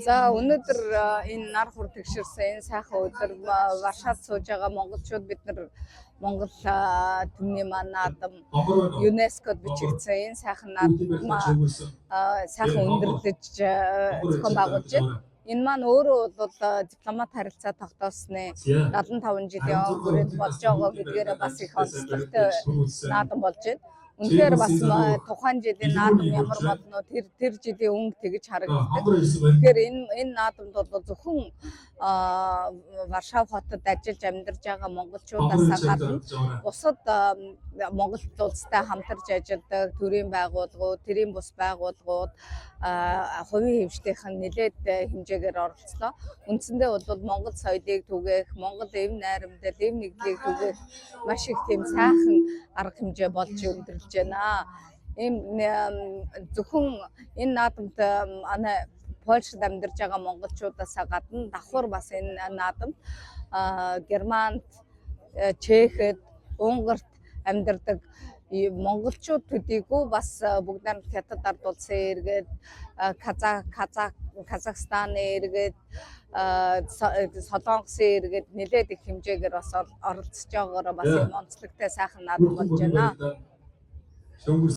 За өнөөдөр энэ нар хур тэгшэрсэн энэ сайхан өдөр Варшавад сууж байгаа монголчууд бид нар Монгол түмний маань наадам ЮНЕСКОд бичигдсэн энэ сайхан наадам сайхан өндөрлөж зохион байгуулж байна. Энэ маань өөрөө бол дипломат харилцаа тогтоосны 75 жилийн хүрээнд болж байгаа гэдгээрээ бас их онцлогтой наадам болж байна. Үнэхээр бас тухайн жилийн наадам ямар болно тэр жилийн өнгө тэгж харагддаг. Тэгэхээр энэ наадамд бол зөвхөн Варшав хотод ажиллаж амьдарч байгаа монголчуудаас гадна бусад Монгол улстай хамтарч ажилладаг төрийн байгууллагууд, тэрийн бус байгууллагууд, хувийн хэмжлийнхэн нэлээд хэмжээгээр оролцлоо. Үндсэндээ бол Монгол соёлыг түгээх, Монгол эв найрамдал, эв нэгдлийг түгээх маш их тийм сайхан арга хэмжээ болж өндөрлөж байна. Зөвхөн энэ наадамд Польшид амьдарч байгаа монголчуудаас гадна давхар бас энэ наадамд Германд, Чехэд, Унгарт амьдардаг монголчууд төдийгүй бас бүгд найрамд хятад ард улсын эргээд Казахстаны эргээд Солонгосын эргээд нэлээд их хэмжээгээр бас оролцож байгаагаар бас энэ онцлогтой сайхан наадам болж байна.